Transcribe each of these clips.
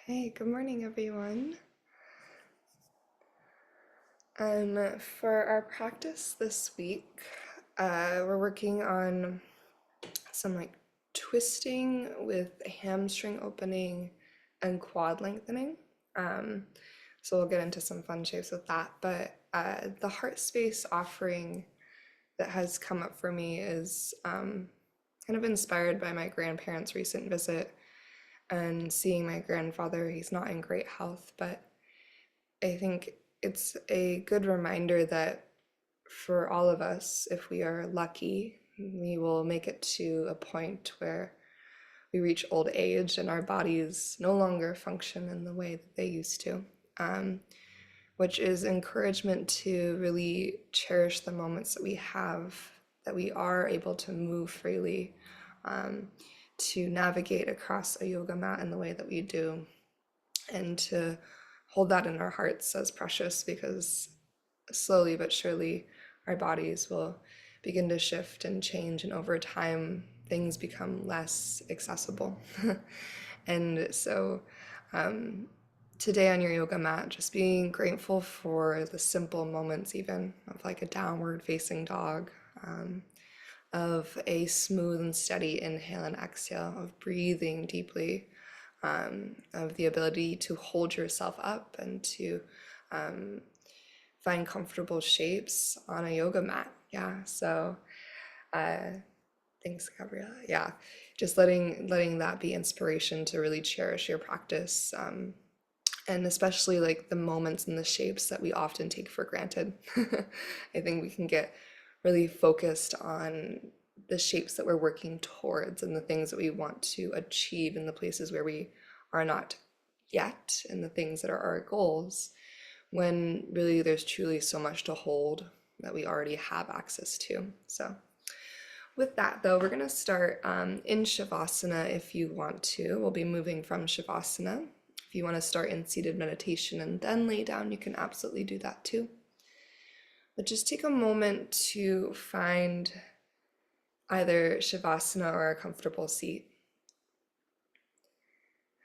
Hey, good morning, everyone. For our practice this week, we're working on some twisting with hamstring opening and quad lengthening. Um, so we'll get into some fun shapes with that. But the heart space offering that has come up for me is kind of inspired by my grandparents' recent visit and seeing my grandfather. He's not in great health, but I think it's a good reminder that for all of us, if we are lucky, we will make it to a point where we reach old age and our bodies no longer function in the way that they used to, um, which is encouragement to really cherish the moments that we have, that we are able to move freely, um, to navigate across a yoga mat in the way that we do, and to hold that in our hearts as precious, because slowly but surely our bodies will begin to shift and change, and over time things become less accessible. And so today on your yoga mat, just being grateful for the simple moments, even of like a downward facing dog, of a smooth and steady inhale and exhale, of breathing deeply, of the ability to hold yourself up and to find comfortable shapes on a yoga mat. Yeah. So thanks, Gabriella. Yeah. Just letting that be inspiration to really cherish your practice. And especially like the moments and the shapes that we often take for granted. I think we can get really focused on the shapes that we're working towards and the things that we want to achieve in the places where we are not yet, and the things that are our goals, when really there's truly so much to hold that we already have access to. So with that though, we're going to start in Shavasana. If you want to, we'll be moving from Shavasana. If you want to start in seated meditation and then lay down, you can absolutely do that too. But just take a moment to find either Shavasana or a comfortable seat,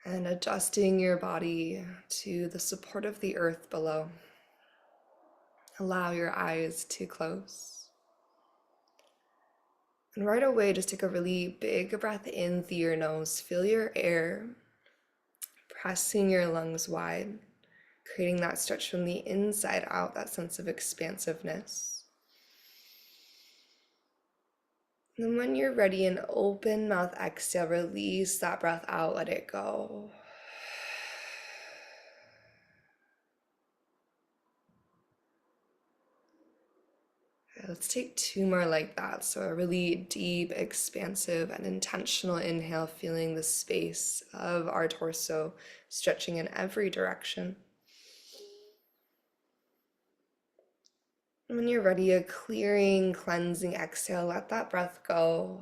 and adjusting your body to the support of the earth below. Allow your eyes to close. And right away, just take a really big breath in through your nose. Feel your air pressing your lungs wide, creating that stretch from the inside out, that sense of expansiveness. And then when you're ready, an open mouth exhale, release that breath out, let it go. Let's take two more like that. So a really deep, expansive, and intentional inhale, feeling the space of our torso stretching in every direction. And when you're ready, a clearing, cleansing exhale, let that breath go.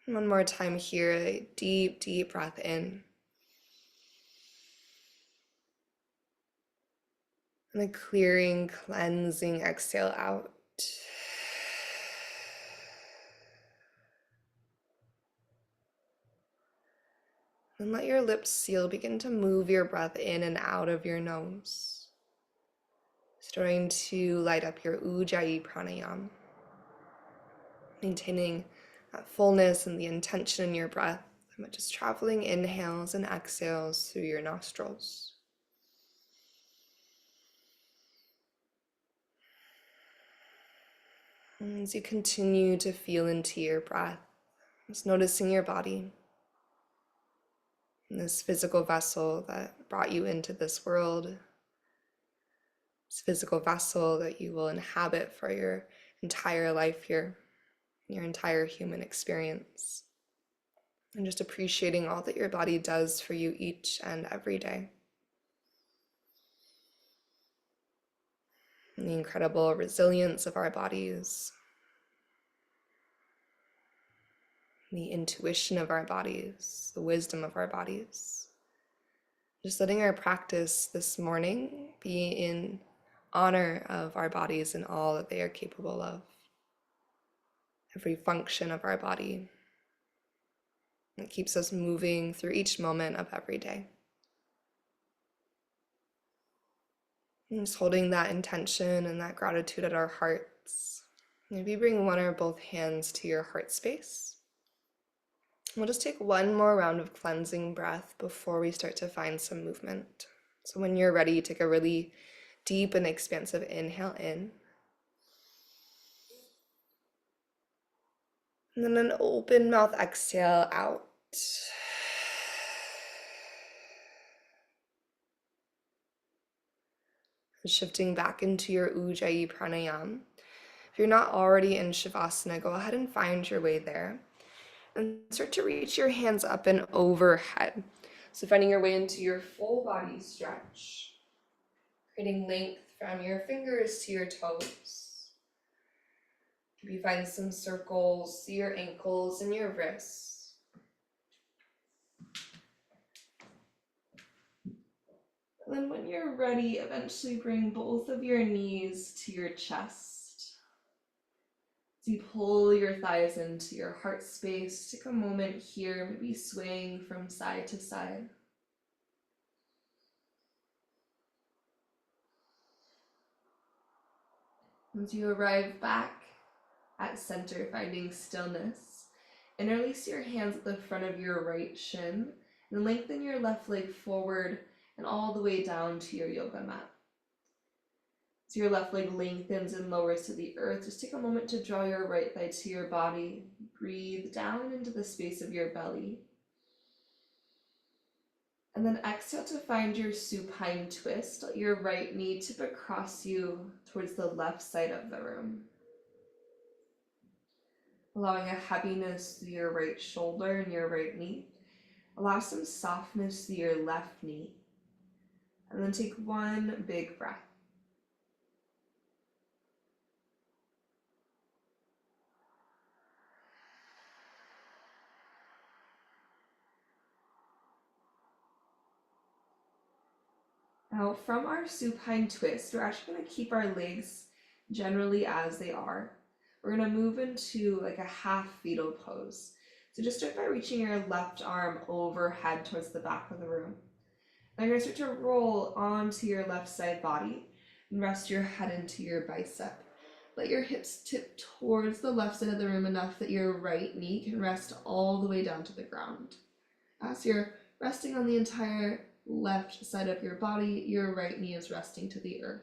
One more time here, a deep, deep breath in. And a clearing, cleansing exhale out. And let your lips seal. Begin to move your breath in and out of your nose, starting to light up your Ujjayi pranayama, maintaining that fullness and the intention in your breath, but just traveling inhales and exhales through your nostrils. And as you continue to feel into your breath, just noticing your body, and this physical vessel that brought you into this world, this physical vessel that you will inhabit for your entire life here, your entire human experience. And just appreciating all that your body does for you each and every day. And the incredible resilience of our bodies, the intuition of our bodies, the wisdom of our bodies. Just letting our practice this morning be in honor of our bodies and all that they are capable of. every function of our body. It keeps us moving through each moment of every day. And just holding that intention and that gratitude at our hearts. Maybe bring one or both hands to your heart space. We'll just take one more round of cleansing breath before we start to find some movement. So when you're ready, take a really deep and expansive inhale in. And then an open mouth exhale out. Shifting back into your Ujjayi pranayama. If you're not already in Shavasana, go ahead and find your way there. And start to reach your hands up and overhead. So finding your way into your full body stretch. Creating length from your fingers to your toes. Maybe find some circles to your ankles and your wrists. And then when you're ready, eventually bring both of your knees to your chest. As you pull your thighs into your heart space, take a moment here, maybe swaying from side to side. As you arrive back at center, finding stillness, interlace your hands at the front of your right shin and lengthen your left leg forward and all the way down to your yoga mat. As your left leg lengthens and lowers to the earth, just take a moment to draw your right thigh to your body. Breathe down into the space of your belly. And then exhale to find your supine twist. Let your right knee tip across you towards the left side of the room. Allowing a heaviness through your right shoulder and your right knee. Allow some softness through your left knee. And then take one big breath. Now from our supine twist, we're actually going to keep our legs generally as they are. We're going to move into like a half fetal pose. So just start by reaching your left arm overhead towards the back of the room. Now you're going to start to roll onto your left side body and rest your head into your bicep. Let your hips tip towards the left side of the room enough that your right knee can rest all the way down to the ground. As you're resting on the entire left side of your body, your right knee is resting to the earth.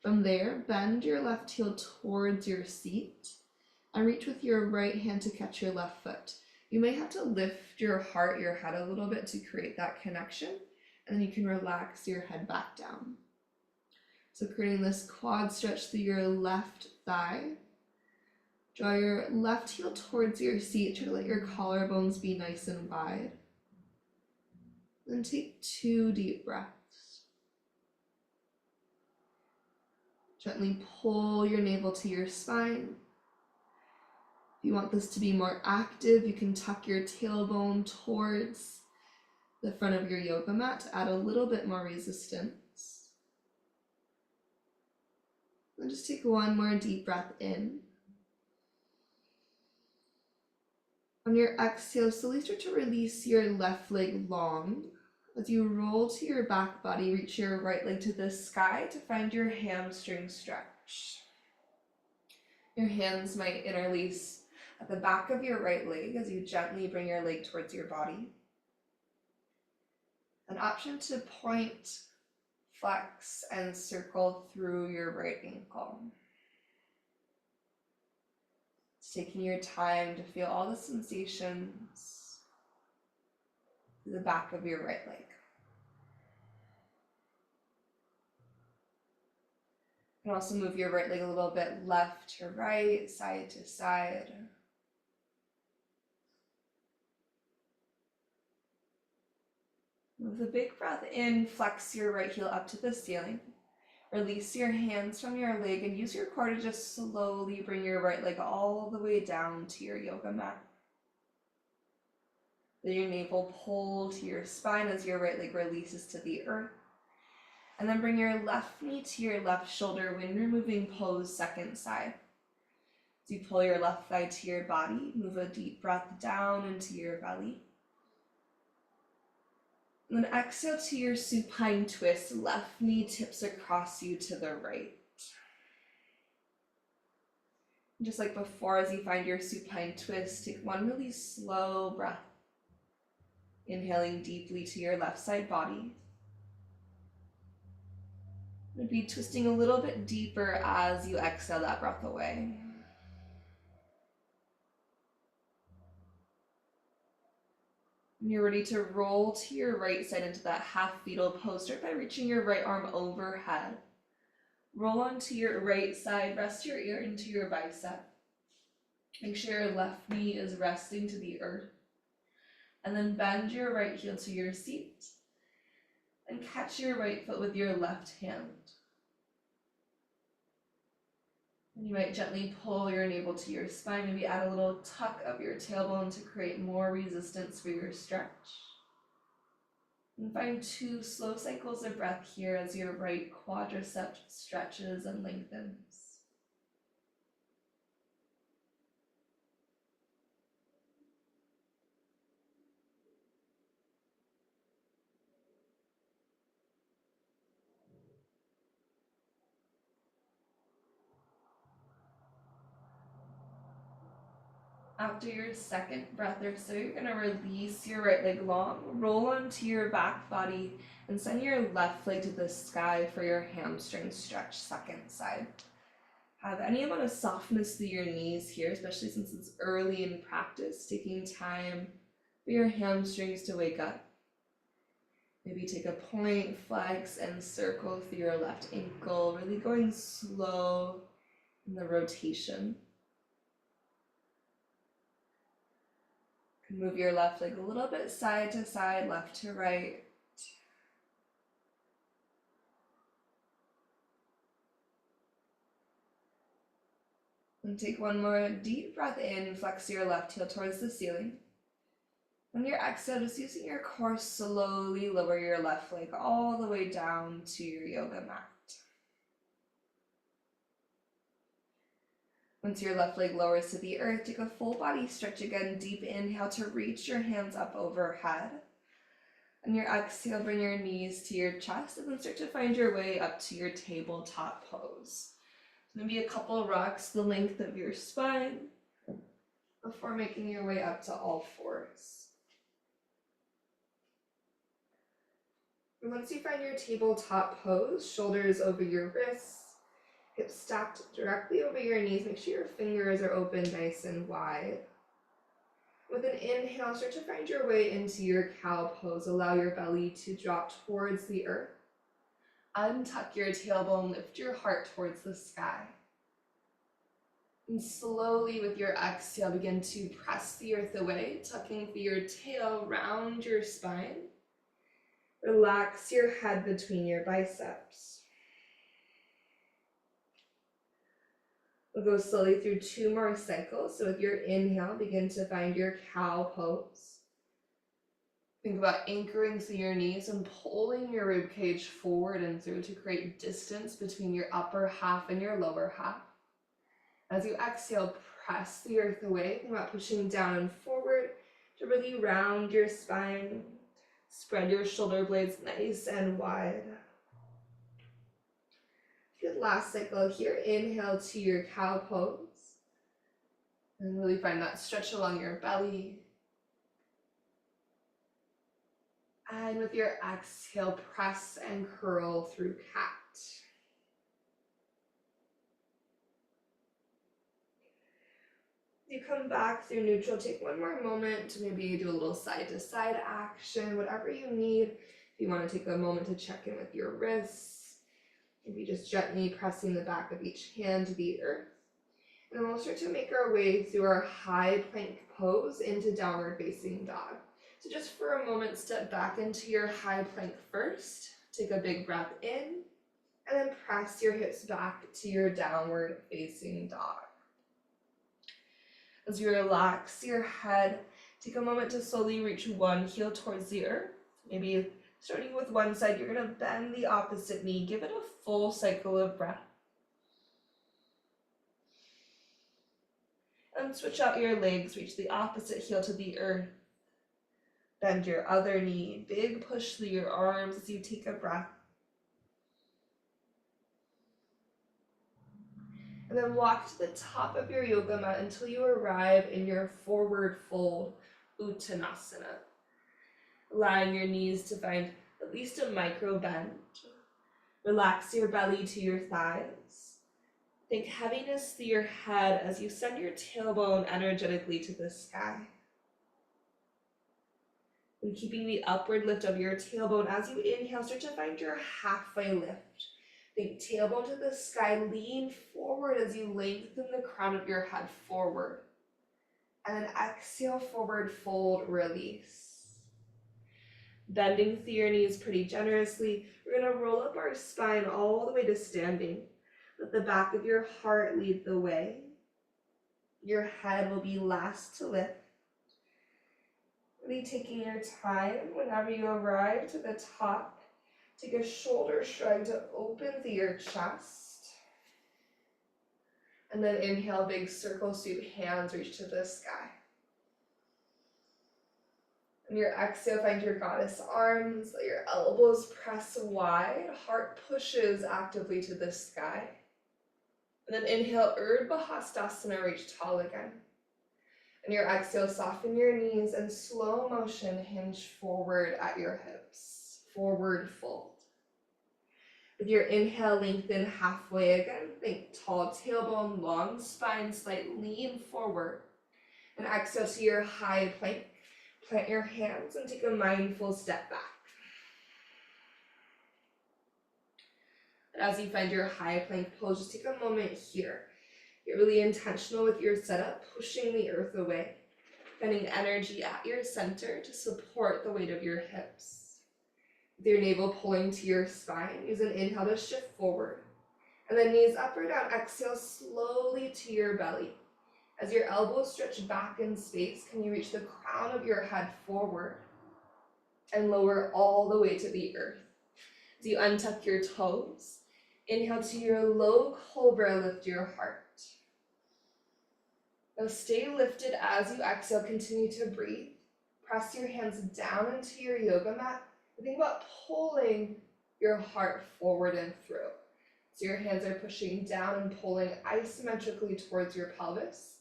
From there, bend your left heel towards your seat and reach with your right hand to catch your left foot. You may have to lift your heart, your head a little bit to create that connection, and then you can relax your head back down. So creating this quad stretch through your left thigh. Draw your left heel towards your seat. Try to let your collarbones be nice and wide. Then take 2 deep breaths. Gently pull your navel to your spine. If you want this to be more active, you can tuck your tailbone towards the front of your yoga mat to add a little bit more resistance. Then just take one more deep breath in. On your exhale, slowly start to release your left leg long. As you roll to your back body, reach your right leg to the sky to find your hamstring stretch. Your hands might interlace at the back of your right leg as you gently bring your leg towards your body. An option to point, flex, and circle through your right ankle. It's taking your time to feel all the sensations through the back of your right leg. You can also move your right leg a little bit left to right, side to side. With a big breath in, flex your right heel up to the ceiling. Release your hands from your leg and use your core to just slowly bring your right leg all the way down to your yoga mat. Let your navel pull to your spine as your right leg releases to the earth. And then bring your left knee to your left shoulder, wind removing pose, second side. As you pull your left thigh to your body, move a deep breath down into your belly. And then exhale to your supine twist. Left knee tips across you to the right. Just like before, as you find your supine twist, take one really slow breath. Inhaling deeply to your left side body. Maybe twisting a little bit deeper as you exhale that breath away. When you're ready to roll to your right side into that half fetal pose, start by reaching your right arm overhead. Roll onto your right side, rest your ear into your bicep. Make sure your left knee is resting to the earth. And then bend your right heel to your seat and catch your right foot with your left hand. And you might gently pull your navel to your spine, maybe add a little tuck of your tailbone to create more resistance for your stretch. And find 2 slow cycles of breath here as your right quadricep stretches and lengthens. After your second breath or so, you're going to release your right leg long, roll onto your back body, and send your left leg to the sky for your hamstring stretch, second side. Have any amount of softness through your knees here, especially since it's early in practice, taking time for your hamstrings to wake up. Maybe take a point, flex, and circle through your left ankle, really going slow in the rotation. Move your left leg a little bit side to side, left to right. And take one more deep breath in, flex your left heel towards the ceiling. On your exhale, just using your core, slowly lower your left leg all the way down to your yoga mat. Once your left leg lowers to the earth, take a full body stretch again. Deep inhale to reach your hands up overhead. On your exhale, bring your knees to your chest and then start to find your way up to your tabletop pose. Maybe a couple rocks the length of your spine before making your way up to all fours. And once you find your tabletop pose, shoulders over your wrists, hips stacked directly over your knees. Make sure your fingers are open nice and wide. With an inhale, start to find your way into your cow pose. Allow your belly to drop towards the earth. Untuck your tailbone, lift your heart towards the sky. And slowly with your exhale, begin to press the earth away, tucking through your tail, round your spine. Relax your head between your biceps. We'll go slowly through 2 more cycles. So with your inhale, begin to find your cow pose. Think about anchoring through your knees and pulling your rib cage forward and through to create distance between your upper half and your lower half. As you exhale, press the earth away. Think about pushing down and forward to really round your spine. Spread your shoulder blades nice and wide. Good last cycle here. Inhale to your cow pose. And really find that stretch along your belly. And with your exhale, press and curl through cat. You come back through neutral, take one more moment to maybe do a little side-to-side action, whatever you need. If you want to take a moment to check in with your wrists, maybe just gently pressing the back of each hand to the earth. And then we'll start to make our way through our high plank pose into downward facing dog. So just for a moment, step back into your high plank first. Take a big breath in, and then press your hips back to your downward facing dog. As you relax your head, take a moment to slowly reach one heel towards the earth. Maybe starting with one side, you're going to bend the opposite knee. Give it a full cycle of breath. And switch out your legs, reach the opposite heel to the earth. Bend your other knee, big push through your arms as you take a breath. And then walk to the top of your yoga mat until you arrive in your forward fold, Uttanasana. Allowing your knees to find at least a micro bend. Relax your belly to your thighs. Think heaviness through your head as you send your tailbone energetically to the sky. And keeping the upward lift of your tailbone as you inhale, start to find your halfway lift. Think tailbone to the sky, lean forward as you lengthen the crown of your head forward. And then exhale, forward fold, release. Bending through your knees pretty generously, we're going to roll up our spine all the way to standing. Let the back of your heart lead the way. Your head will be last to lift. Really taking your time whenever you arrive to the top. Take a shoulder shrug to open through your chest. And then inhale, big circle sweep, hands reach to the sky. On your exhale, find your goddess arms, let your elbows press wide, heart pushes actively to the sky. And then inhale, Urdhva Hastasana, reach tall again. And your exhale, soften your knees and slow motion hinge forward at your hips, forward fold. With your inhale, lengthen halfway again. Think tall tailbone, long spine, slight lean forward. And exhale to your high plank. Plant your hands and take a mindful step back. And as you find your high plank pose, just take a moment here. Get really intentional with your setup, pushing the earth away, finding energy at your center to support the weight of your hips. With your navel pulling to your spine, use an inhale to shift forward. And then knees up or down, exhale slowly to your belly. As your elbows stretch back in space, can you reach the crown of your head forward and lower all the way to the earth? As you untuck your toes, inhale to your low cobra, lift your heart. Now stay lifted as you exhale, continue to breathe. Press your hands down into your yoga mat. And think about pulling your heart forward and through. So your hands are pushing down and pulling isometrically towards your pelvis.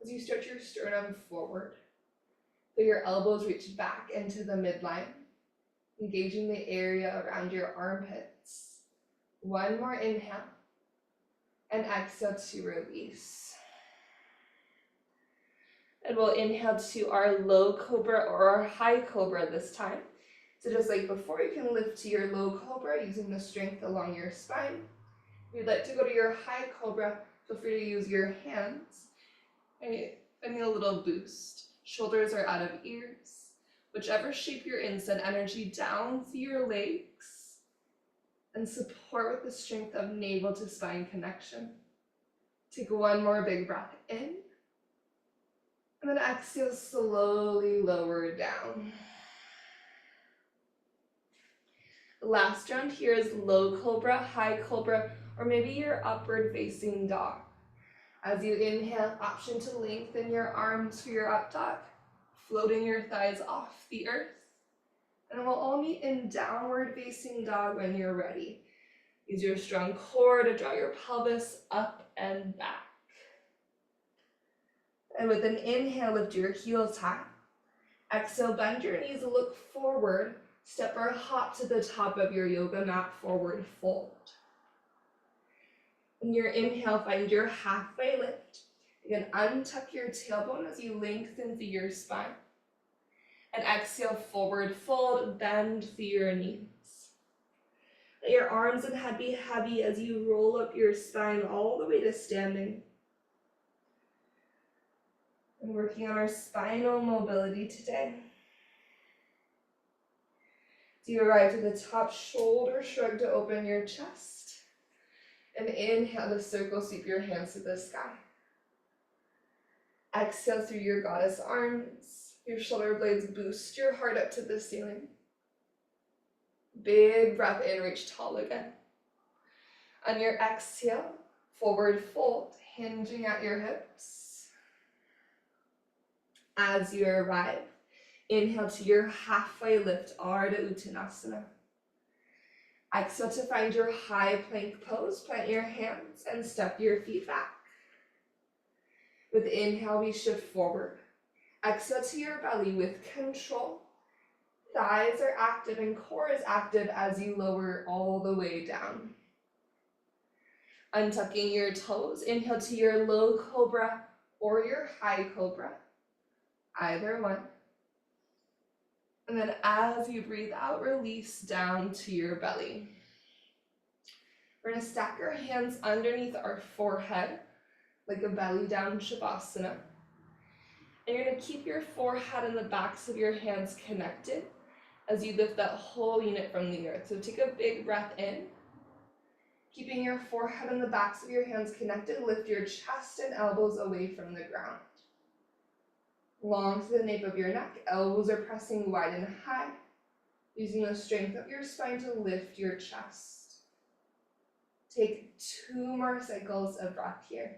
As you stretch your sternum forward, so your elbows reach back into the midline, engaging the area around your armpits. One more inhale, and exhale to release. And we'll inhale to our low cobra or our high cobra this time. So just like before, you can lift to your low cobra using the strength along your spine. If you'd like to go to your high cobra, feel free to use your hands. Finding a little boost. Shoulders are out of ears. Whichever shape you're in, send energy down through your legs and support with the strength of navel to spine connection. Take one more big breath in. And then exhale, slowly lower down. The last round here is low cobra, high cobra, or maybe your upward facing dog. As you inhale, option to lengthen your arms for your up dog, floating your thighs off the earth. And we'll all meet in downward facing dog when you're ready. Use your strong core to draw your pelvis up and back. And with an inhale, lift your heels high. Exhale, bend your knees, look forward. Step or hop to the top of your yoga mat, forward fold. In your inhale, find your halfway lift. Again, untuck your tailbone as you lengthen through your spine. And exhale, forward fold, bend through your knees. Let your arms and head be heavy as you roll up your spine all the way to standing. And working on our spinal mobility today. As you arrive to the top, shoulder shrug to open your chest. And inhale to circle sweep your hands to the sky. Exhale through your goddess arms. Your shoulder blades boost your heart up to the ceiling. Big breath in, reach tall again. On your exhale, forward fold, hinging at your hips. As you arrive, inhale to your halfway lift, Ardha Uttanasana. Exhale to find your high plank pose. Plant your hands and step your feet back. With inhale, we shift forward. Exhale to your belly with control. Thighs are active and core is active as you lower all the way down. Untucking your toes, inhale to your low cobra or your high cobra, either one. And then as you breathe out, release down to your belly. We're going to stack our hands underneath our forehead, like a belly down Shavasana. And you're going to keep your forehead and the backs of your hands connected as you lift that whole unit from the earth. So take a big breath in. Keeping your forehead and the backs of your hands connected, lift your chest and elbows away from the ground. Long to the nape of your neck, elbows are pressing wide and high, using the strength of your spine to lift your chest. Take 2 more cycles of breath here.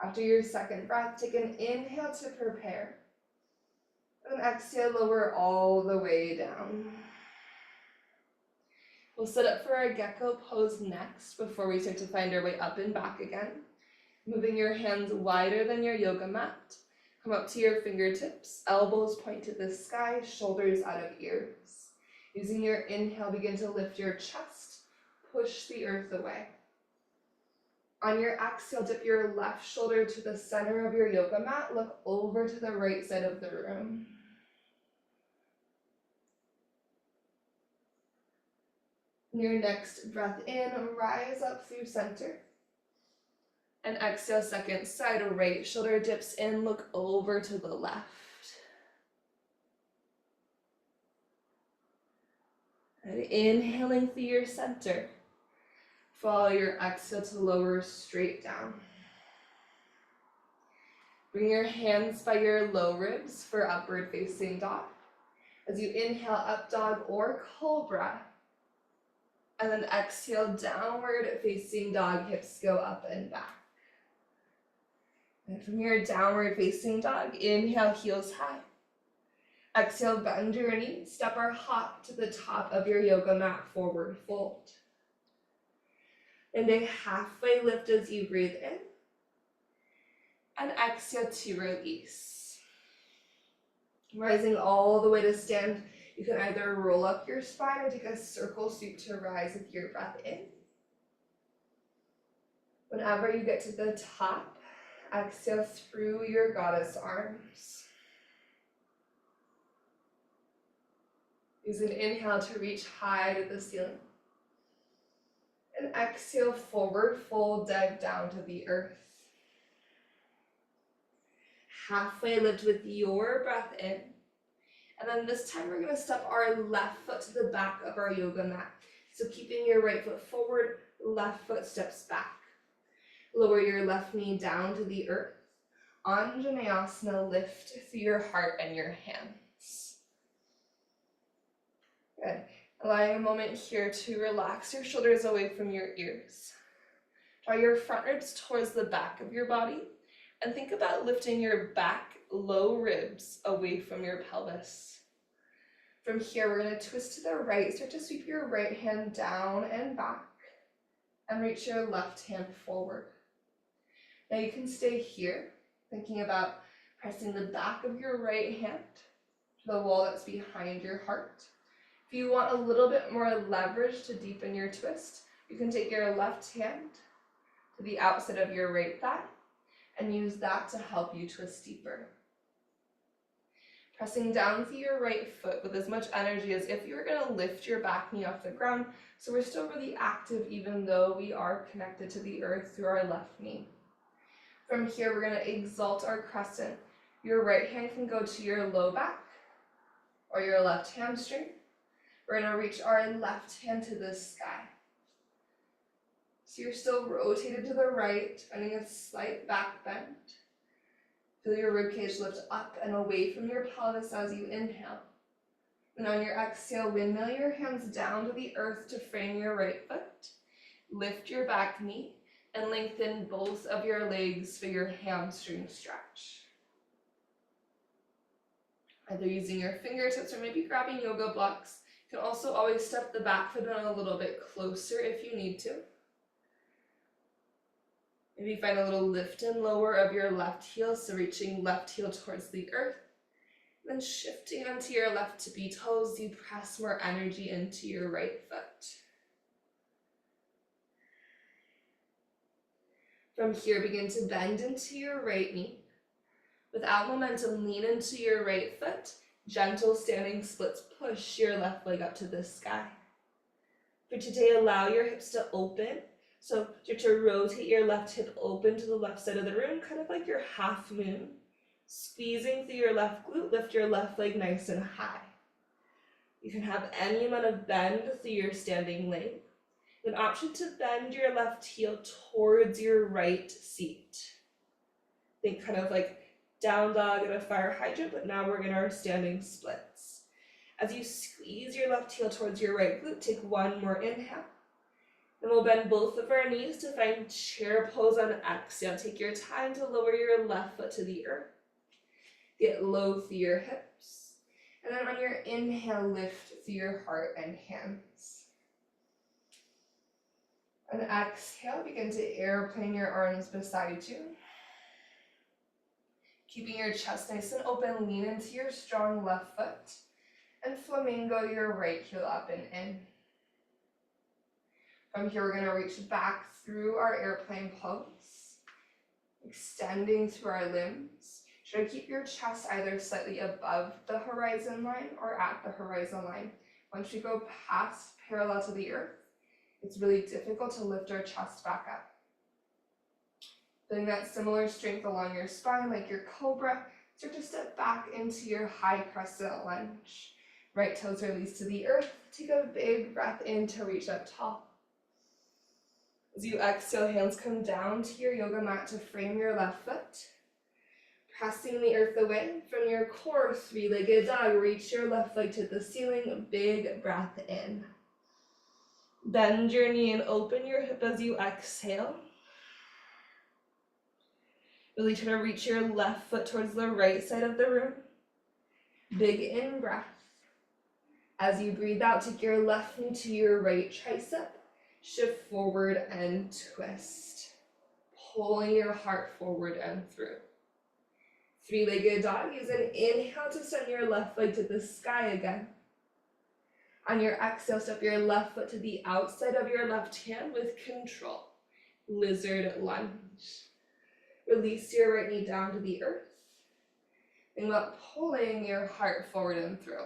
After your second breath, take an inhale to prepare. And exhale, lower all the way down. We'll sit up for our gecko pose next before we start to find our way up and back again. Moving your hands wider than your yoga mat. Come up to your fingertips, elbows point to the sky, shoulders out of ears. Using your inhale, begin to lift your chest, push the earth away. On your exhale, dip your left shoulder to the center of your yoga mat. Look over to the right side of the room. Your next breath in, rise up through center. And exhale, second side, right shoulder dips in, look over to the left. And inhaling through your center. Follow your exhale to lower straight down. Bring your hands by your low ribs for upward facing dog. As you inhale, up dog or cobra. And then exhale, downward facing dog, hips go up and back. And from your downward facing dog, inhale, heels high. Exhale, bend your knees, step or hop to the top of your yoga mat, forward fold. And a halfway lift as you breathe in. And exhale to release. Rising all the way to stand, you can either roll up your spine or take a circle sweep to rise with your breath in. Whenever you get to the top, exhale through your goddess arms. Use an inhale to reach high to the ceiling. And exhale, forward fold, dive down to the earth. Halfway lift with your breath in. And then this time we're going to step our left foot to the back of our yoga mat. So keeping your right foot forward, left foot steps back. Lower your left knee down to the earth. Anjaneyasana, lift through your heart and your hands. Good. Allowing a moment here to relax your shoulders away from your ears. Draw your front ribs towards the back of your body and think about lifting your back low ribs away from your pelvis. From here, we're going to twist to the right. Start to sweep your right hand down and back and reach your left hand forward. Now you can stay here, thinking about pressing the back of your right hand to the wall that's behind your heart. If you want a little bit more leverage to deepen your twist, you can take your left hand to the outside of your right thigh and use that to help you twist deeper. Pressing down through your right foot with as much energy as if you were going to lift your back knee off the ground, so we're still really active even though we are connected to the earth through our left knee. From here, we're going to exalt our crescent. Your right hand can go to your low back or your left hamstring. We're going to reach our left hand to the sky. So you're still rotated to the right, finding a slight back bend. Feel your ribcage lift up and away from your pelvis as you inhale. And on your exhale, windmill your hands down to the earth to frame your right foot. Lift your back knee and lengthen both of your legs for your hamstring stretch. Either using your fingertips or maybe grabbing yoga blocks. You can also always step the back foot in a little bit closer if you need to. Maybe find a little lift and lower of your left heel, so reaching left heel towards the earth. Then shifting onto your left tippy toes, you press more energy into your right foot. From here, begin to bend into your right knee. Without momentum, lean into your right foot. Gentle standing splits, push your left leg up to the sky. For today, allow your hips to open. So start to rotate your left hip open to the left side of the room, kind of like your half moon. Squeezing through your left glute, lift your left leg nice and high. You can have any amount of bend through your standing leg. An option to bend your left heel towards your right seat. Think kind of like down dog at a fire hydrant, but now we're in our standing splits. As you squeeze your left heel towards your right glute, take one more inhale. Then we'll bend both of our knees to find chair pose on exhale. Take your time to lower your left foot to the earth. Get low through your hips. And then on your inhale, lift through your heart and hands. On exhale, begin to airplane your arms beside you. Keeping your chest nice and open, lean into your strong left foot. And flamingo your right heel up and in. From here, we're going to reach back through our airplane pose. Extending through our limbs. Try to keep your chest either slightly above the horizon line or at the horizon line. Once we go past parallel to the earth, it's really difficult to lift our chest back up. Feeling that similar strength along your spine, like your cobra, start to step back into your high crescent lunge. Right toes release to the earth. Take a big breath in to reach up tall. As you exhale, hands come down to your yoga mat to frame your left foot. Pressing the earth away from your core, three-legged dog. Reach your left leg to the ceiling. Big breath in. Bend your knee and open your hip as you exhale. Really try to reach your left foot towards the right side of the room. Big in breath. As you breathe out, take your left knee to your right tricep. Shift forward and twist. Pulling your heart forward and through. Three-legged dog. Use an inhale to send your left leg to the sky again. On your exhale, step your left foot to the outside of your left hand with control. Lizard lunge. Release your right knee down to the earth. Think about pulling your heart forward and through.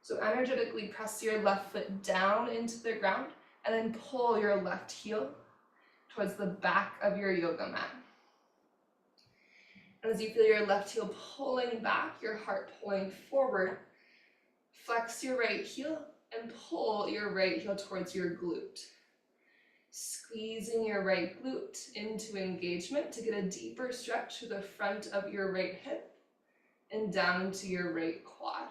So energetically press your left foot down into the ground and then pull your left heel towards the back of your yoga mat. And as you feel your left heel pulling back, your heart pulling forward, flex your right heel and pull your right heel towards your glute. Squeezing your right glute into engagement to get a deeper stretch through the front of your right hip and down to your right quad.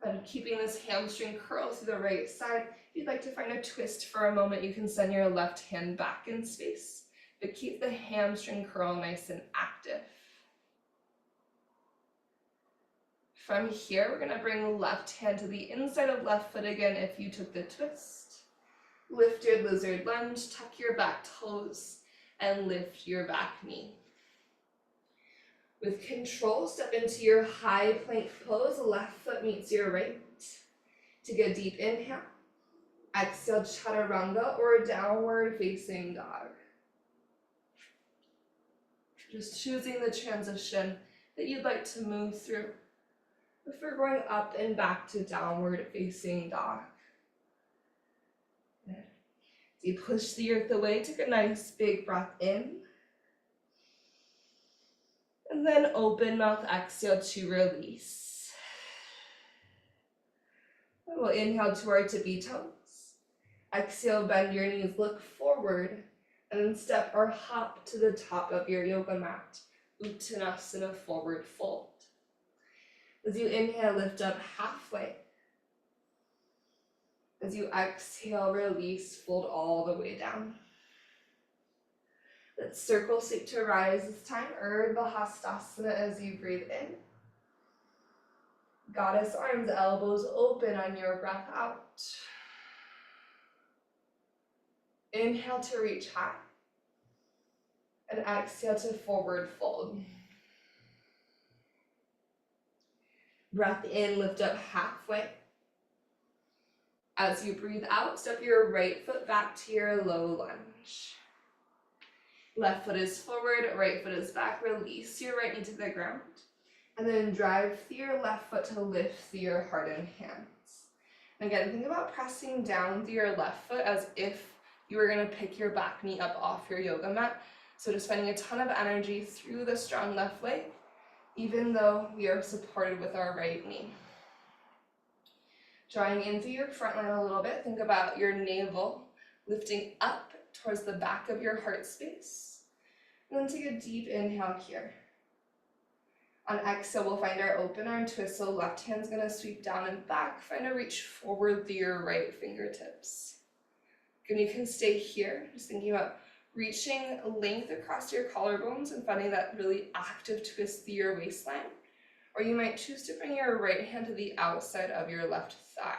And keeping this hamstring curl to the right side. If you'd like to find a twist for a moment, you can send your left hand back in space, but keep the hamstring curl nice and active. From here, we're going to bring left hand to the inside of left foot again if you took the twist. Lift your lizard lunge, tuck your back toes, and lift your back knee. With control, step into your high plank pose. Left foot meets your right. Take a deep inhale. Exhale, chaturanga or downward facing dog. Just choosing the transition that you'd like to move through. If we're going up and back to downward facing dog. Good. As you push the earth away, take a nice big breath in. And then open mouth, exhale to release. And we'll inhale to our tippy toes. Exhale, bend your knees, look forward, and then step or hop to the top of your yoga mat. Uttanasana, forward fold. As you inhale, lift up halfway. As you exhale, release, fold all the way down. Let's circle seek to rise this time, Urdhva Hastasana as you breathe in. Goddess arms, elbows open on your breath out. Inhale to reach high. And exhale to forward fold. Breath in, lift up halfway. As you breathe out, step your right foot back to your low lunge. Left foot is forward, right foot is back. Release your right knee to the ground. And then drive through your left foot to lift through your hardened hands. And again, think about pressing down through your left foot as if you were going to pick your back knee up off your yoga mat. So just finding a ton of energy through the strong left leg, even though we are supported with our right knee. Drawing in through your front line a little bit, think about your navel lifting up towards the back of your heart space. And then take a deep inhale here. On exhale, we'll find our open arm twist, so left hand's gonna sweep down and back. Find a reach forward through your right fingertips. And you can stay here, just thinking about reaching length across your collarbones and finding that really active twist through your waistline. Or you might choose to bring your right hand to the outside of your left thigh.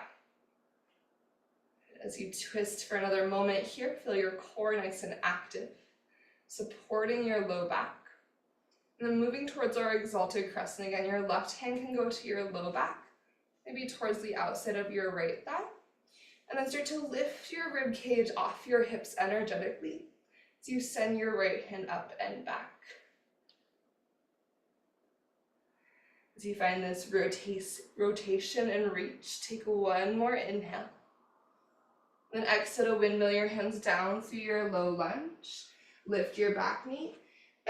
As you twist for another moment here, feel your core nice and active, supporting your low back. And then moving towards our exalted crescent again, your left hand can go to your low back, maybe towards the outside of your right thigh. And then start to lift your rib cage off your hips energetically as you send your right hand up and back. As you find this rotation and reach, take one more inhale. Then exhale to windmill your hands down through your low lunge. Lift your back knee,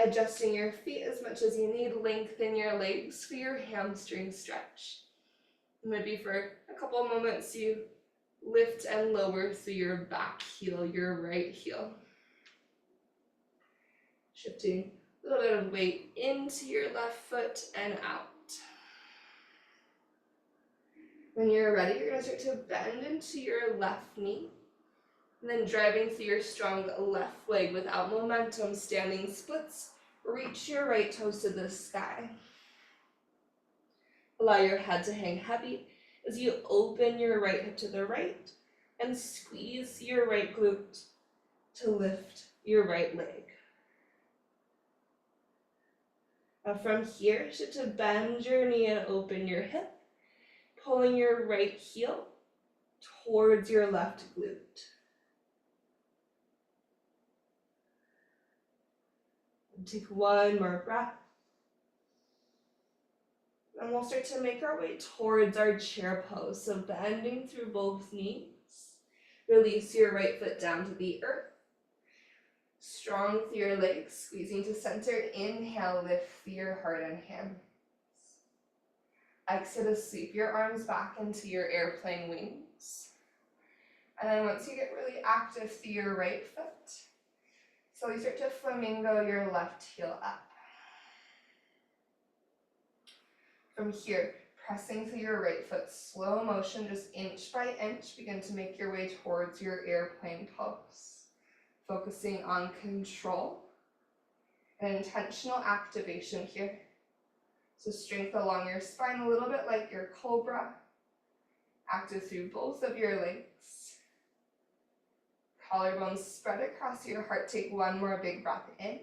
adjusting your feet as much as you need. Lengthen your legs for your hamstring stretch. Maybe for a couple of moments you lift and lower through your back heel, your right heel. Shifting a little bit of weight into your left foot and out. When you're ready, you're going to start to bend into your left knee. And then driving through your strong left leg without momentum, standing splits. Reach your right toes to the sky. Allow your head to hang heavy as you open your right hip to the right and squeeze your right glute to lift your right leg. Now from here, shift to bend your knee and open your hip, pulling your right heel towards your left glute. And take one more breath. And we'll start to make our way towards our chair pose. So bending through both knees. Release your right foot down to the earth. Strong through your legs, squeezing to center. Inhale, lift through your heart and hands. Exhale to sweep your arms back into your airplane wings. And then once you get really active through your right foot, so you start to flamingo your left heel up. From here, pressing through your right foot, slow motion, just inch by inch, begin to make your way towards your airplane pose. Focusing on control and intentional activation here. So strength along your spine a little bit like your cobra. Active through both of your legs. Collarbones spread across your heart. Take one more big breath in.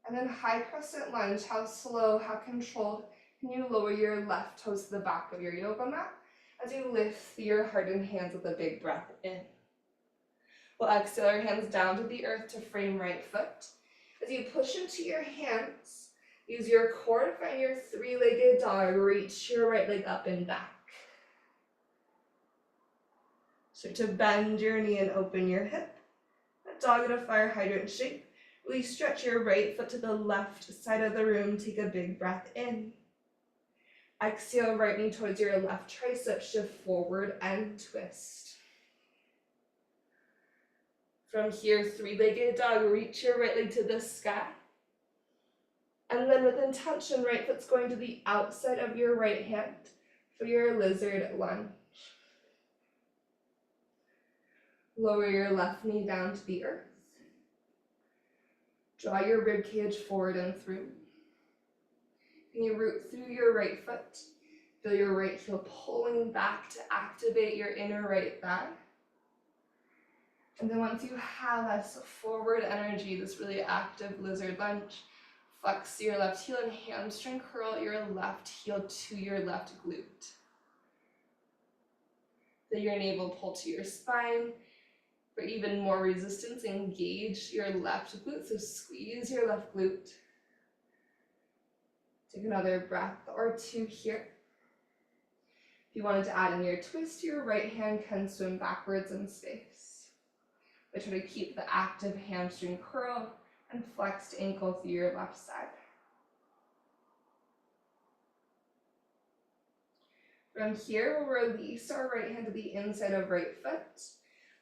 And then high crescent lunge. How slow, how controlled can you lower your left toes to the back of your yoga mat as you lift your hardened hands with a big breath in. We'll exhale your hands down to the earth to frame right foot. As you push into your hands, use your core to find your three-legged dog. Reach your right leg up and back. Start to bend your knee and open your hip. A dog in a fire hydrant shape. Really stretch your right foot to the left side of the room. Take a big breath in. Exhale, right knee towards your left tricep. Shift forward and twist. From here, three-legged dog. Reach your right leg to the sky. And then with intention, right foot's going to the outside of your right hand for your lizard lunge. Lower your left knee down to the earth. Draw your rib cage forward and through. Can you root through your right foot? Feel your right heel pulling back to activate your inner right thigh. And then once you have this forward energy, this really active lizard lunge, flex your left heel and hamstring curl your left heel to your left glute. Feel your navel pull to your spine. For even more resistance, engage your left glute, so squeeze your left glute. Take another breath or two here. If you wanted to add in your twist, your right hand can swim backwards in space. But try to keep the active hamstring curl and flexed ankle through your left side. From here, we'll release our right hand to the inside of right foot.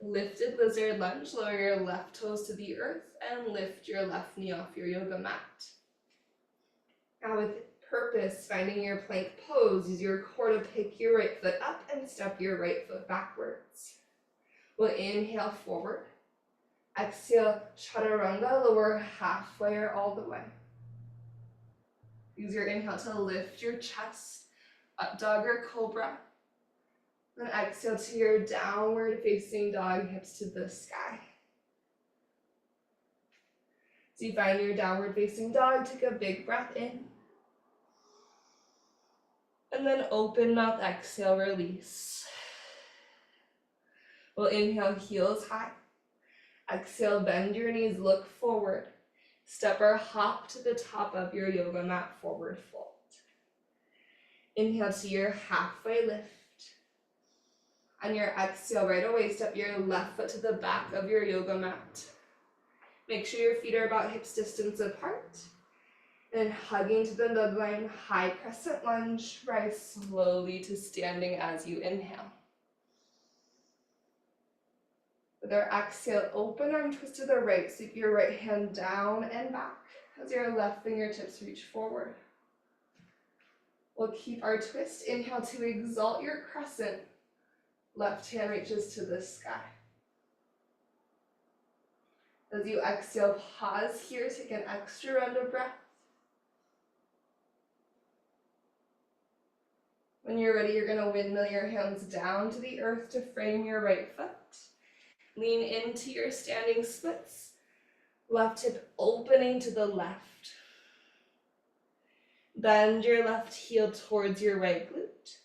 Lifted lizard lunge, lower your left toes to the earth and lift your left knee off your yoga mat. Now with purpose, finding your plank pose, use your core to pick your right foot up and step your right foot backwards. We'll inhale forward. Exhale, chaturanga, lower halfway or all the way. Use your inhale to lift your chest, up dog or cobra. Then exhale to your downward facing dog, hips to the sky. So you find your downward facing dog, take a big breath in. And then open mouth, exhale, release. We'll inhale, heels high. Exhale, bend your knees, look forward. Step or hop to the top of your yoga mat, forward fold. Inhale to your halfway lift. On your exhale, right away, step your left foot to the back of your yoga mat. Make sure your feet are about hips distance apart. And hugging to the midline, high crescent lunge, rise slowly to standing as you inhale. With our exhale, open arm twist to the right, sweep your right hand down and back as your left fingertips reach forward. We'll keep our twist. Inhale to exalt your crescent. Left hand reaches to the sky. As you exhale, pause here, take an extra round of breath. When you're ready, you're going to windmill your hands down to the earth to frame your right foot. Lean into your standing splits. Left hip opening to the left. Bend your left heel towards your right glute.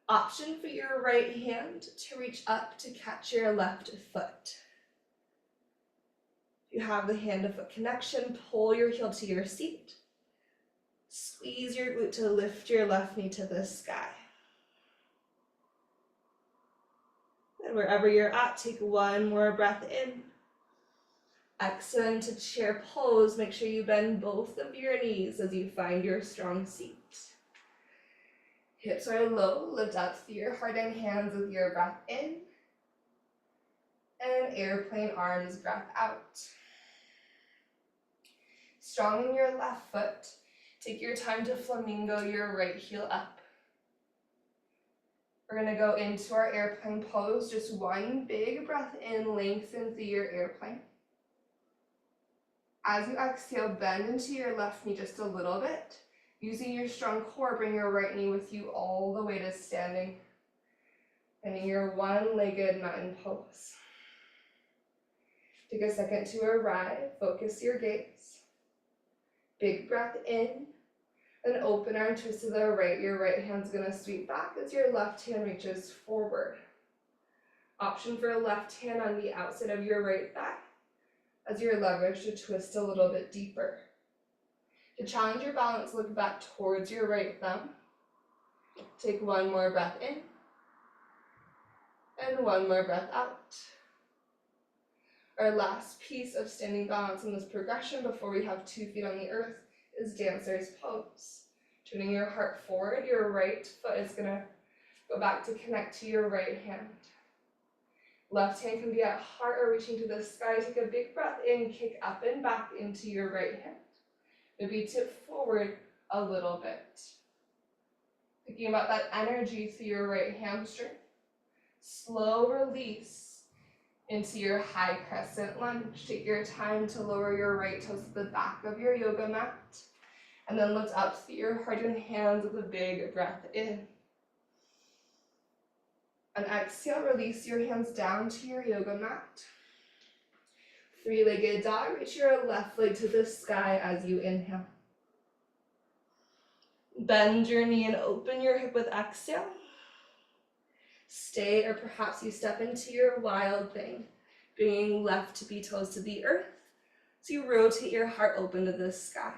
Option for your right hand to reach up to catch your left foot. If you have the hand to foot connection, pull your heel to your seat. Squeeze your glute to lift your left knee to the sky. And wherever you're at, take one more breath in. Exhale into chair pose. Make sure you bend both of your knees as you find your strong seat. Hips are low, lift up through your heart and hands with your breath in. And airplane arms, breath out. Strong in your left foot. Take your time to flamingo your right heel up. We're going to go into our airplane pose. Just one big breath in, lengthen through your airplane. As you exhale, bend into your left knee just a little bit. Using your strong core, bring your right knee with you all the way to standing. Finding your one-legged mountain pose. Take a second to arrive. Focus your gaze. Big breath in. Then open arm twist to the right. Your right hand's going to sweep back as your left hand reaches forward. Option for a left hand on the outside of your right thigh as you're leveraged to twist a little bit deeper. To challenge your balance, look back towards your right thumb. Take one more breath in. And one more breath out. Our last piece of standing balance in this progression before we have 2 feet on the earth is dancer's pose. Turning your heart forward, your right foot is going to go back to connect to your right hand. Left hand can be at heart or reaching to the sky. Take a big breath in, kick up and back into your right hand. Maybe tip forward a little bit. Thinking about that energy through your right hamstring. Slow release into your high crescent lunge. Take your time to lower your right toes to the back of your yoga mat. And then lift up through your heart and hands with a big breath in. And exhale, release your hands down to your yoga mat. Three-legged dog, reach your left leg to the sky as you inhale. Bend your knee and open your hip with exhale. Stay, or perhaps you step into your wild thing, bringing left tippy toes to the earth. So you rotate your heart open to the sky.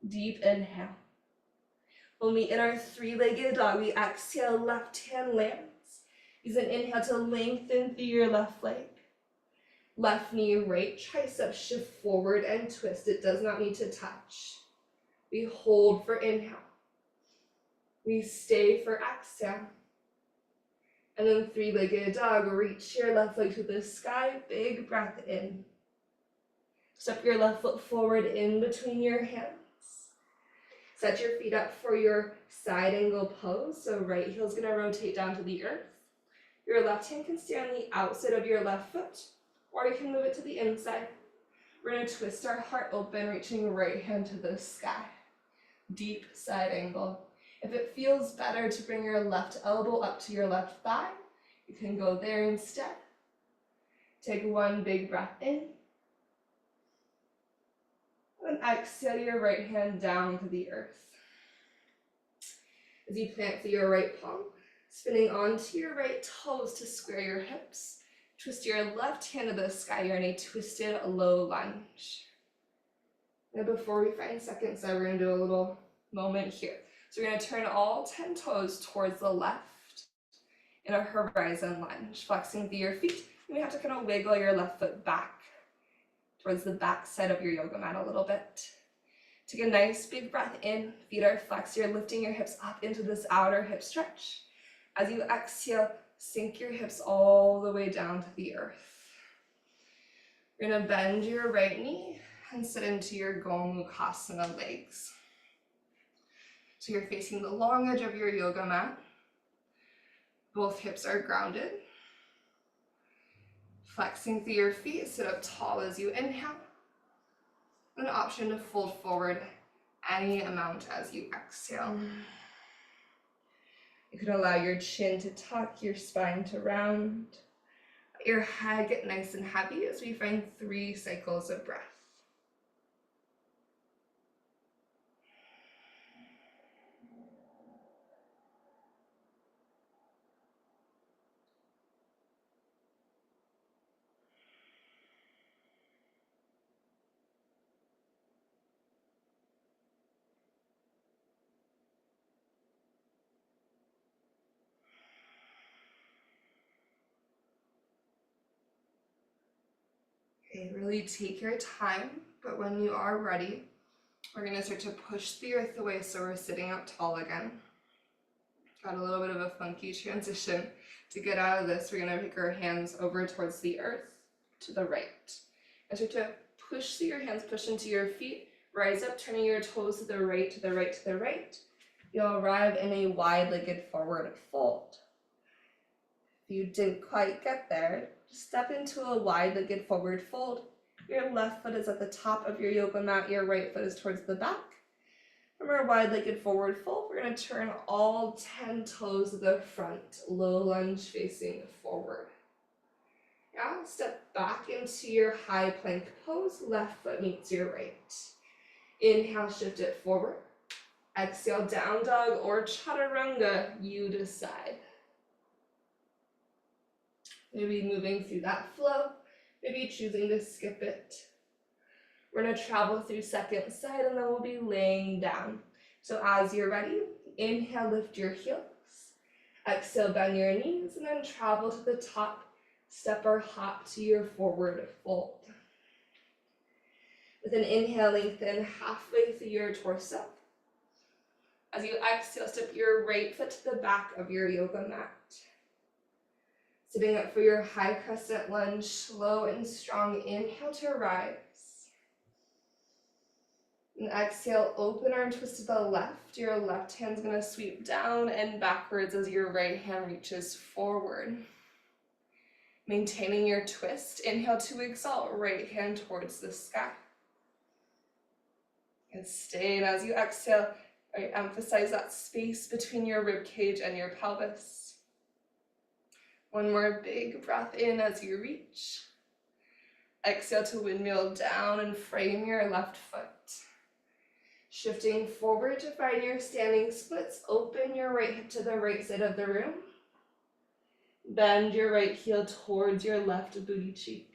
Deep inhale. We'll meet in our three-legged dog. We exhale, left hand lands. Use an inhale to lengthen through your left leg. Left knee, right tricep, shift forward and twist. It does not need to touch. We hold for inhale. We stay for exhale. And then three-legged dog, reach your left leg to the sky, big breath in. Step your left foot forward in between your hands. Set your feet up for your side angle pose. So right heel's gonna rotate down to the earth. Your left hand can stay on the outside of your left foot, or you can move it to the inside. We're gonna twist our heart open, reaching right hand to the sky. Deep side angle. If it feels better to bring your left elbow up to your left thigh, you can go there instead. Take one big breath in. And exhale your right hand down to the earth. As you plant through your right palm, spinning onto your right toes to square your hips. Twist your left hand to the sky. You're in a twisted low lunge. Now before we find second side, we're going to do a little moment here. So we're going to turn all 10 toes towards the left in a horizon lunge, flexing through your feet. You may have to kind of wiggle your left foot back towards the back side of your yoga mat a little bit. Take a nice big breath in, feet are flexed. You're lifting your hips up into this outer hip stretch. As you exhale, sink your hips all the way down to the earth. You're going to bend your right knee and sit into your Gomukhasana legs. So you're facing the long edge of your yoga mat. Both hips are grounded. Flexing through your feet, sit up tall as you inhale. An option to fold forward any amount as you exhale. You can allow your chin to tuck, your spine to round. Let your head get nice and heavy as we find 3 cycles of breath. Okay, really take your time, but when you are ready, we're going to start to push the earth away so we're sitting up tall again. Got a little bit of a funky transition. To get out of this, we're going to take our hands over towards the earth to the right. And start to push through your hands, push into your feet, rise up, turning your toes to the right, to the right, to the right. You'll arrive in a wide-legged forward fold. If you didn't quite get there, step into a wide-legged forward fold. Your left foot is at the top of your yoga mat, your right foot is towards the back. From our wide-legged forward fold, we're going to turn all 10 toes to the front, low lunge facing forward. Yeah, step back into your high plank pose, left foot meets your right. Inhale, shift it forward. Exhale, down dog or chaturanga, you decide. Maybe moving through that flow, maybe choosing to skip it. We're going to travel through second side and then we'll be laying down. So as you're ready, inhale, lift your heels. Exhale, bend your knees and then travel to the top. Step or hop to your forward fold. With an inhale, lengthen halfway through your torso. As you exhale, step your right foot to the back of your yoga mat. Sitting up for your high crescent lunge, slow and strong inhale to rise. And exhale, open arm twist to the left. Your left hand's gonna sweep down and backwards as your right hand reaches forward. Maintaining your twist, inhale to exalt, right hand towards the sky. And stay, and as you exhale, right, emphasize that space between your rib cage and your pelvis. One more big breath in as you reach. Exhale to windmill down and frame your left foot. Shifting forward to find your standing splits, open your right hip to the right side of the room. Bend your right heel towards your left booty cheek.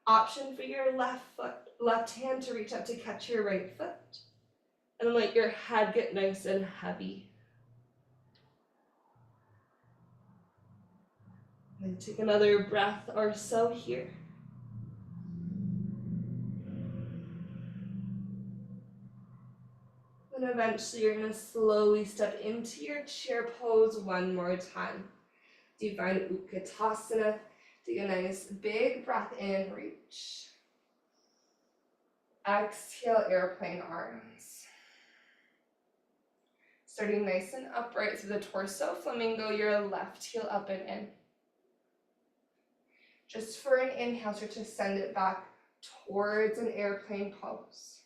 Option for your left hand to reach up to catch your right foot. And let your head get nice and heavy. And take another breath or so here. And eventually you're going to slowly step into your chair pose one more time. Do you find Utkatasana? Take a nice big breath in, reach. Exhale, airplane arms. Starting nice and upright through the torso, flamingo your left heel up and in. Just for an inhale, start to send it back towards an airplane pose.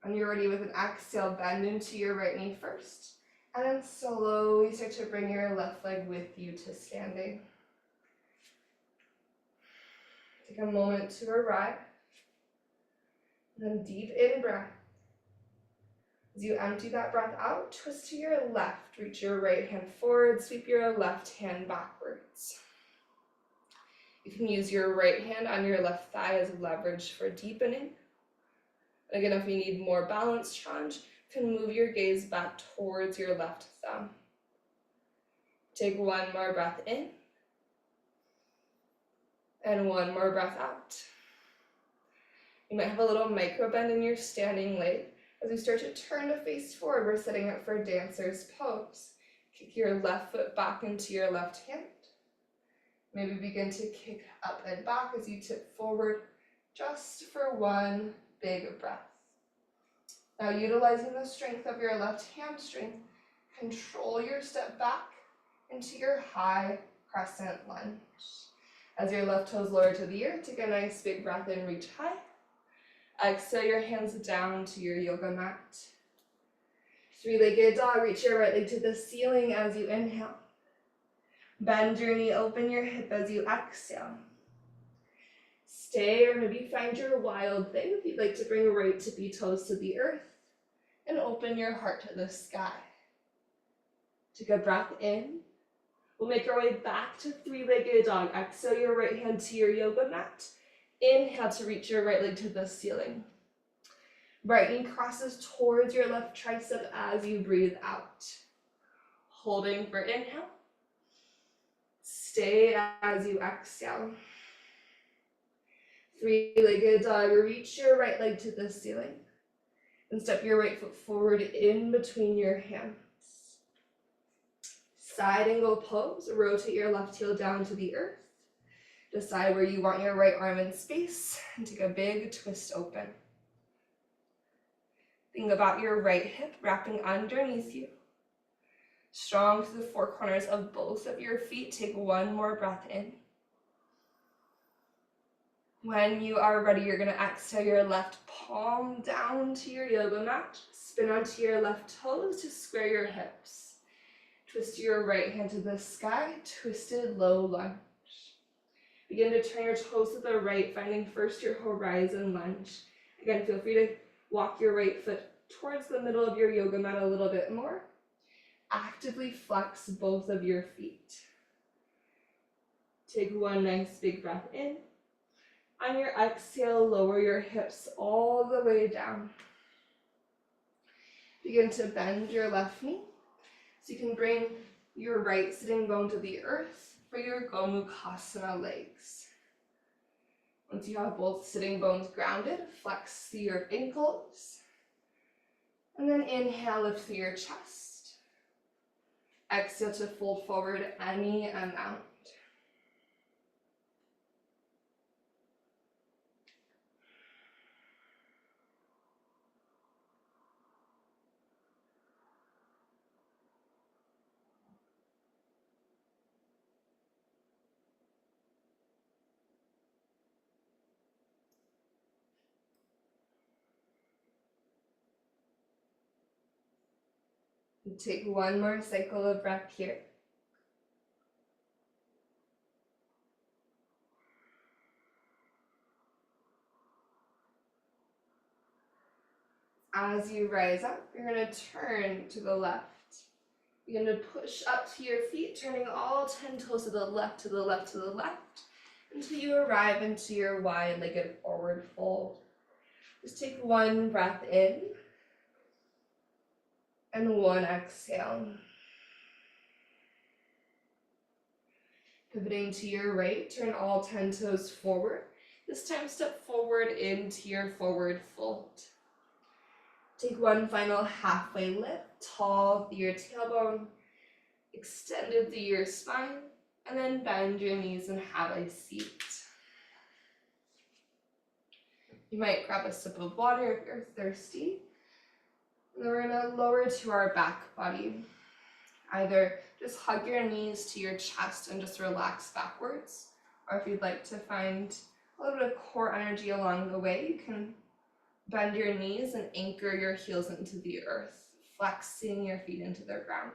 When you're ready with an exhale, bend into your right knee first, and then slowly start to bring your left leg with you to standing. Take a moment to arrive, and then deep in breath. As you empty that breath out, twist to your left, reach your right hand forward, sweep your left hand backwards. You can use your right hand on your left thigh as leverage for deepening. And again, if you need more balance challenge, you can move your gaze back towards your left thumb. Take one more breath in, and one more breath out. You might have a little micro bend in your standing leg. As you start to turn to face forward, we're setting up for dancer's pose. Kick your left foot back into your left hand. Maybe begin to kick up and back as you tip forward, just for one big breath. Now, utilizing the strength of your left hamstring, control your step back into your high crescent lunge. As your left toes lower to the earth, take a nice big breath in, reach high. Exhale your hands down to your yoga mat. Three-legged dog, reach your right leg to the ceiling as you inhale. Bend your knee, open your hip as you exhale. Stay, or maybe find your wild thing if you'd like to bring right tippy toes to the earth and open your heart to the sky. Take a breath in. We'll make our way back to three-legged dog. Exhale your right hand to your yoga mat. Inhale to reach your right leg to the ceiling. Right knee crosses towards your left tricep as you breathe out. Holding for inhale. Stay as you exhale. Three-legged dog, reach your right leg to the ceiling and step your right foot forward in between your hands. Side angle pose, rotate your left heel down to the earth. Decide where you want your right arm in space and take a big twist open. Think about your right hip wrapping underneath you. Strong to the four corners of both of your feet. Take one more breath in. When you are ready, you're going to exhale your left palm down to your yoga mat. Spin onto your left toes to square your hips. Twist your right hand to the sky, twisted low lunge. Begin to turn your toes to the right, finding first your horizon lunge. Again, feel free to walk your right foot towards the middle of your yoga mat a little bit more. Actively flex both of your feet. Take one nice big breath in. On your exhale, lower your hips all the way down. Begin to bend your left knee so you can bring your right sitting bone to the earth for your Gomukhasana legs. Once you have both sitting bones grounded, flex through your ankles. And then inhale, lift through your chest. Exhale to fold forward any amount. And take one more cycle of breath here. As you rise up, you're going to turn to the left. You're going to push up to your feet, turning all 10 toes to the left, to the left, to the left, until you arrive into your wide-legged forward fold. Just take one breath in and one exhale. Pivoting to your right, turn all 10 toes forward. This time step forward into your forward fold. Take one final halfway lift, tall through your tailbone, extended through your spine, and then bend your knees and have a seat. You might grab a sip of water if you're thirsty. And then we're going to lower to our back body. Either just hug your knees to your chest and just relax backwards, or if you'd like to find a little bit of core energy along the way, you can bend your knees and anchor your heels into the earth, flexing your feet into the ground.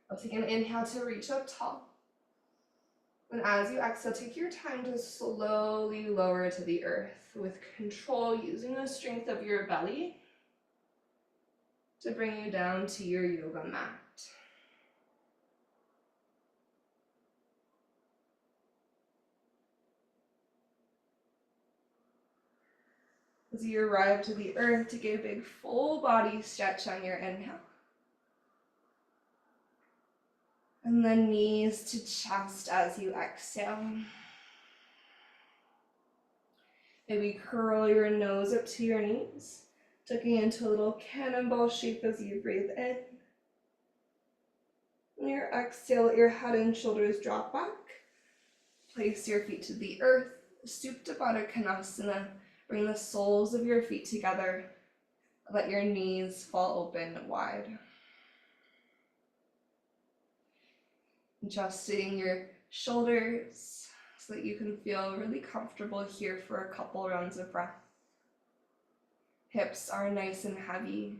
I'll take an inhale to reach up tall. And as you exhale, take your time to slowly lower to the earth with control, using the strength of your belly to bring you down to your yoga mat. As you arrive to the earth, take a big full body stretch on your inhale. And then knees to chest as you exhale. Maybe curl your nose up to your knees, tucking into a little cannonball shape as you breathe in. On your exhale, let your head and shoulders drop back. Place your feet to the earth, Supta Baddha Konasana. Bring the soles of your feet together. Let your knees fall open wide. Adjusting your shoulders so that you can feel really comfortable here for a couple rounds of breath. Hips are nice and heavy.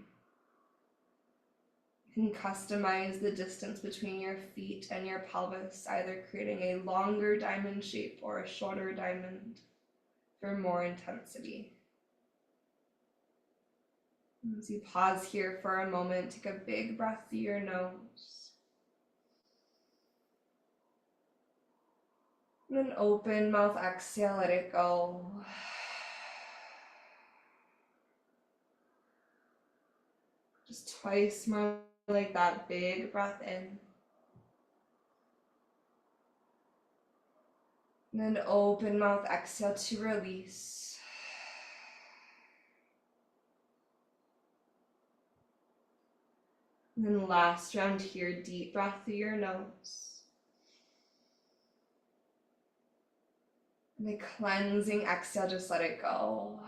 You can customize the distance between your feet and your pelvis, either creating a longer diamond shape or a shorter diamond for more intensity. As you pause here for a moment, take a big breath through your nose. And then open mouth, exhale, let it go. Just twice more like that, big breath in. And then open mouth, exhale to release. And then last round here, deep breath through your nose. And a cleansing exhale, just let it go.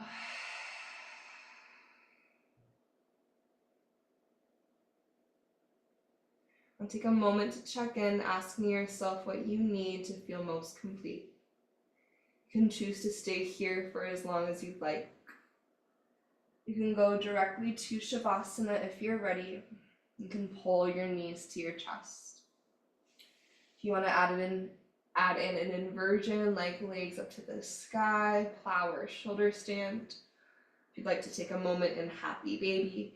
And take a moment to check in, asking yourself what you need to feel most complete. You can choose to stay here for as long as you'd like. You can go directly to Shavasana if you're ready. You can pull your knees to your chest. If you want to add in an inversion, like legs up to the sky, plow or shoulder stand. If you'd like to take a moment in Happy Baby,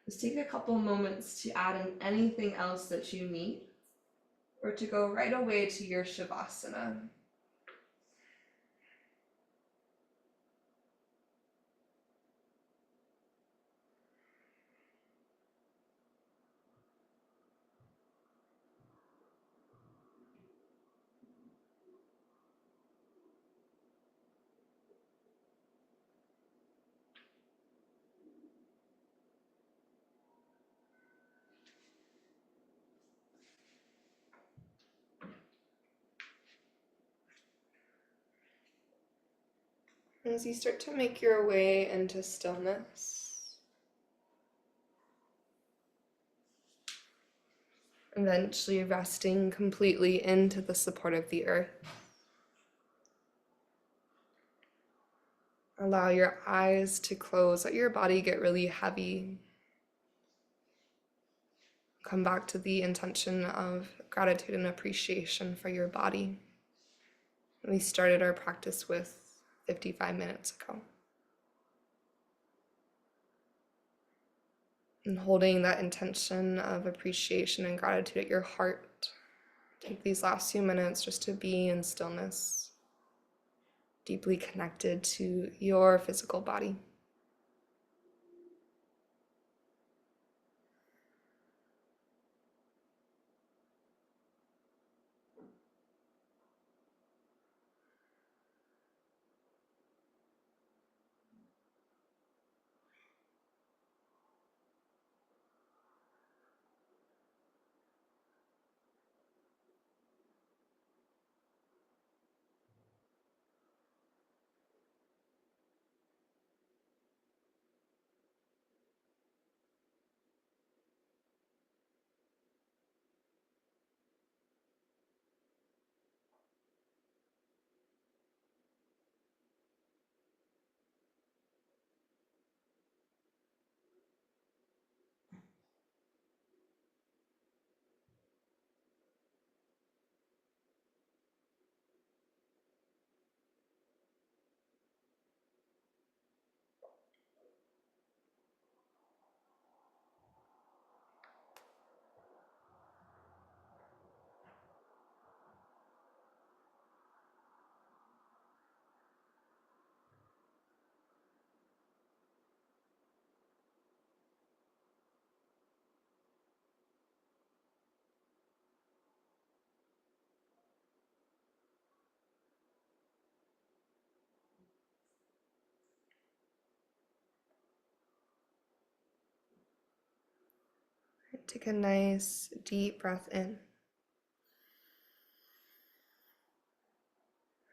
just take a couple moments to add in anything else that you need, or to go right away to your Shavasana. As you start to make your way into stillness, eventually resting completely into the support of the earth. Allow your eyes to close, let your body get really heavy. Come back to the intention of gratitude and appreciation for your body. We started our practice with 55 minutes ago. And holding that intention of appreciation and gratitude at your heart. Take these last few minutes just to be in stillness, deeply connected to your physical body. Take a nice deep breath in.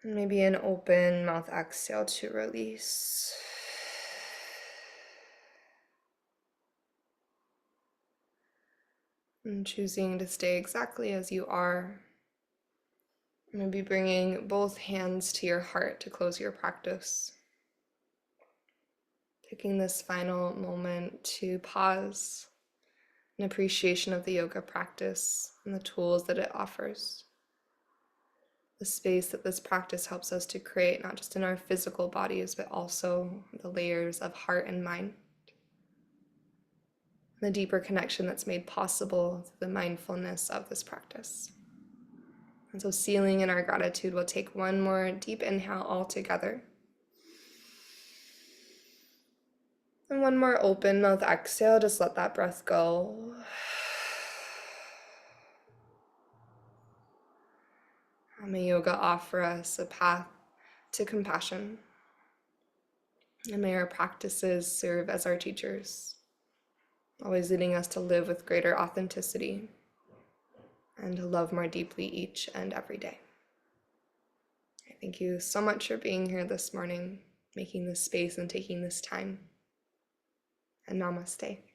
And maybe an open mouth exhale to release. And choosing to stay exactly as you are. Maybe bringing both hands to your heart to close your practice. Taking this final moment to pause in appreciation of the yoga practice and the tools that it offers. The space that this practice helps us to create, not just in our physical bodies, but also the layers of heart and mind. The deeper connection that's made possible through the mindfulness of this practice. And so sealing in our gratitude, we'll take one more deep inhale all together. And one more open mouth exhale, just let that breath go. May yoga offer us a path to compassion. And may our practices serve as our teachers, always leading us to live with greater authenticity and to love more deeply each and every day. Thank you so much for being here this morning, making this space and taking this time. And namaste.